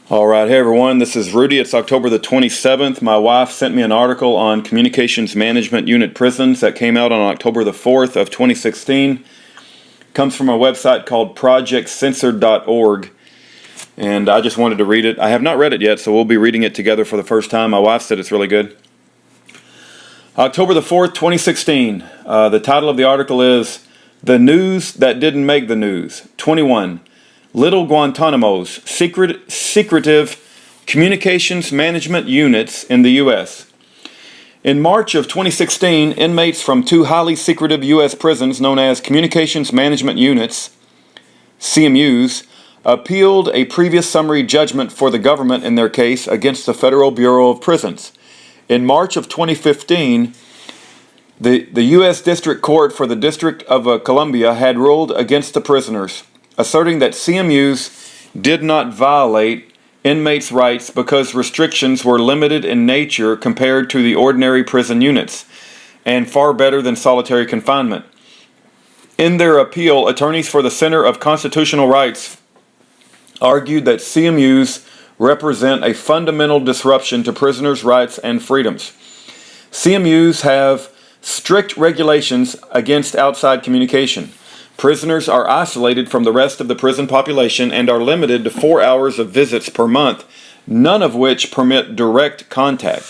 All right, hey everyone, this is Rudy. It's October the 27th. My wife sent me an article on Communications Management Unit prisons that came out on October the 4th of 2016. It comes from a website called projectcensored.org, and I just wanted to read it. I have not read it yet, so we'll be reading it together for the first time. My wife said it's really good. October the 4th, 2016. The title of the article is The News That Didn't Make the News. 21. Little Guantanamos, secretive communications management units in the U.S. In March of 2016, inmates from two highly secretive U.S. prisons known as Communications Management Units, CMUs, appealed a previous summary judgment for the government in their case against the Federal Bureau of Prisons. In March of 2015, the U.S. District Court for the District of Columbia had ruled against the prisoners, asserting that CMUs did not violate inmates' rights because restrictions were limited in nature compared to the ordinary prison units, and far better than solitary confinement. In their appeal, attorneys for the Center of Constitutional Rights argued that CMUs represent a fundamental disruption to prisoners' rights and freedoms. CMUs have strict regulations against outside communication. Prisoners are isolated from the rest of the prison population and are limited to 4 hours of visits per month, none of which permit direct contact.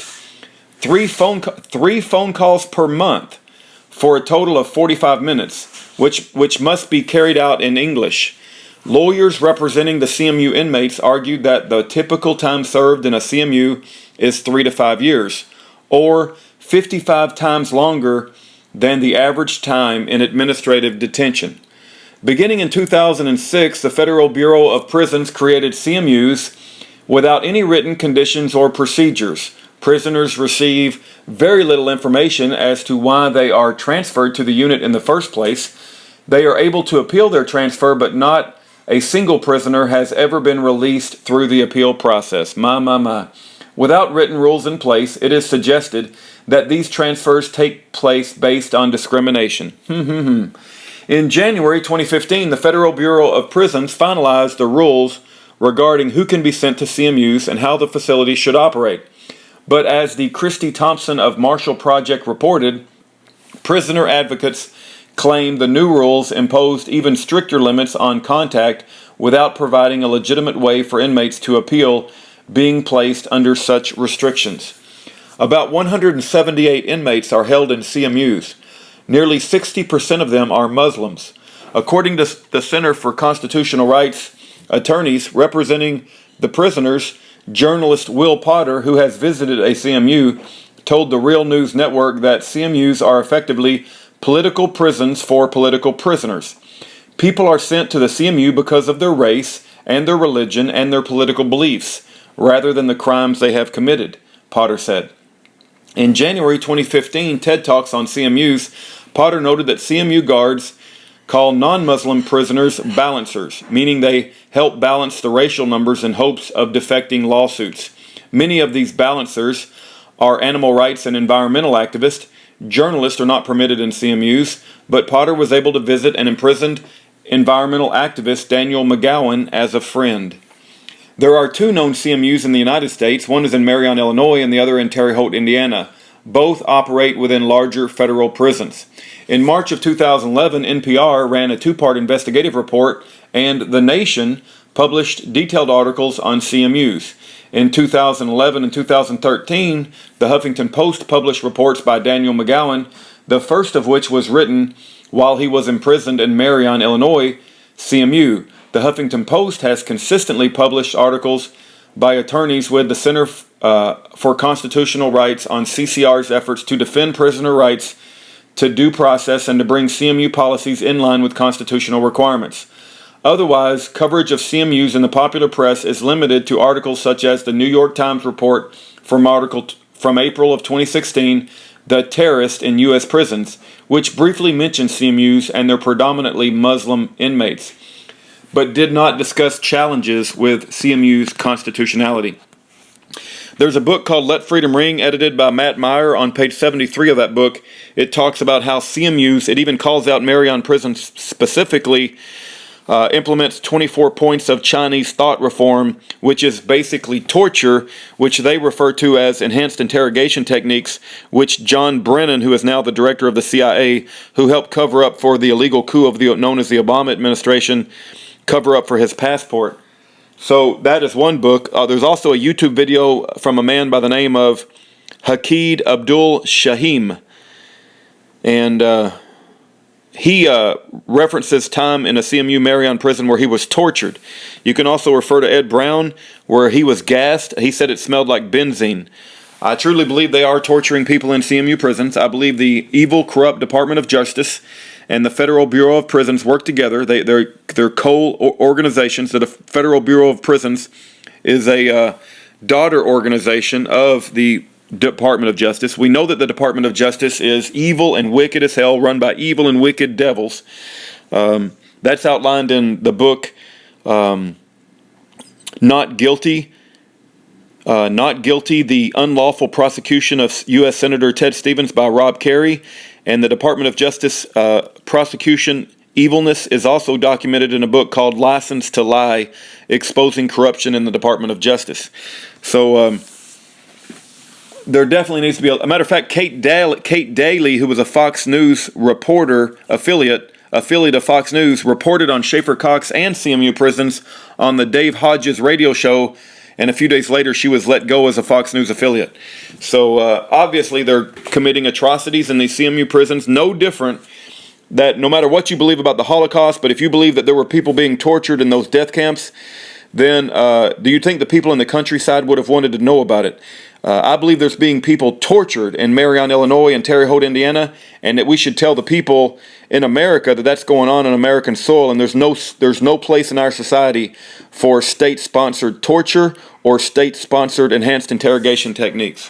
Three phone calls per month for a total of 45 minutes, which must be carried out in English. Lawyers representing the CMU inmates argued that the typical time served in a CMU is 3 to 5 years, or 55 times longer than the average time in administrative detention. Beginning in 2006, the Federal Bureau of Prisons created CMUs without any written conditions or procedures. Prisoners receive very little information as to why they are transferred to the unit in the first place. They are able to appeal their transfer, but not a single prisoner has ever been released through the appeal process. My. Without written rules in place, it is suggested that these transfers take place based on discrimination. In January 2015, the Federal Bureau of Prisons finalized the rules regarding who can be sent to CMUs and how the facility should operate. But as the Christy Thompson of Marshall Project reported, prisoner advocates claim the new rules imposed even stricter limits on contact without providing a legitimate way for inmates to appeal being placed under such restrictions. About 178 inmates are held in CMUs. Nearly 60% of them are Muslims. According to the Center for Constitutional Rights, attorneys representing the prisoners, journalist Will Potter, who has visited a CMU, told the Real News Network that CMUs are effectively political prisons for political prisoners. People are sent to the CMU because of their race and their religion and their political beliefs, rather than the crimes they have committed, Potter said. In January 2015 TED Talks on CMUs, Potter noted that CMU guards call non-Muslim prisoners balancers, meaning they help balance the racial numbers in hopes of defecting lawsuits. Many of these balancers are animal rights and environmental activists. Journalists are not permitted in CMUs, but Potter was able to visit an imprisoned environmental activist, Daniel McGowan, as a friend. There are two known CMUs in the United States. One is in Marion, Illinois, and the other in Terre Haute, Indiana. Both operate within larger federal prisons. In March of 2011, NPR ran a two-part investigative report, and The Nation published detailed articles on CMUs. In 2011 and 2013, the Huffington Post published reports by Daniel McGowan, the first of which was written while he was imprisoned in Marion, Illinois, CMU. The Huffington Post has consistently published articles by attorneys with the Center for Constitutional Rights on CCR's efforts to defend prisoner rights to due process and to bring CMU policies in line with constitutional requirements. Otherwise, coverage of CMUs in the popular press is limited to articles such as the New York Times report from April of 2016, The Terrorist in U.S. Prisons, which briefly mentions CMUs and their predominantly Muslim inmates, but did not discuss challenges with CMU's constitutionality. There's a book called Let Freedom Ring, edited by Matt Meyer. On page 73 of that book, it talks about how CMUs, it even calls out Marion Prison specifically implements 24 points of Chinese thought reform, which is basically torture, which they refer to as enhanced interrogation techniques, which John Brennan, who is now the director of the CIA, who helped cover up for the illegal coup of known as the Obama administration, cover up for his passport. So that is one book. There's also a YouTube video from a man by the name of Hakeed Abdul Shahim, and he references time in a CMU Marion prison where he was tortured. You can also refer to Ed Brown, where he was gassed. He said it smelled like benzene. I truly believe they are torturing people in CMU prisons. I believe the evil, corrupt Department of Justice and the Federal Bureau of Prisons work together. They're co-organizations. The Federal Bureau of Prisons is a daughter organization of the Department of Justice. We know that the Department of Justice is evil and wicked as hell, run by evil and wicked devils. That's outlined in the book Not Guilty, The Unlawful Prosecution of U.S. Senator Ted Stevens by Rob Carey. And the Department of Justice prosecution evilness is also documented in a book called License to Lie, Exposing Corruption in the Department of Justice. So there definitely needs to be a matter of fact, Kate Daly, who was a Fox News reporter, affiliate of Fox News, reported on Schaefer Cox and CMU prisons on the Dave Hodges radio show, and a few days later she was let go as a Fox News affiliate. So obviously they're committing atrocities in these CMU prisons, no different that no matter what you believe about the Holocaust, but if you believe that there were people being tortured in those death camps, then do you think the people in the countryside would have wanted to know about it? I believe there's being people tortured in Marion, Illinois and Terre Haute, Indiana, and that we should tell the people in America that that's going on American soil, and there's no place in our society for state-sponsored torture or state-sponsored enhanced interrogation techniques.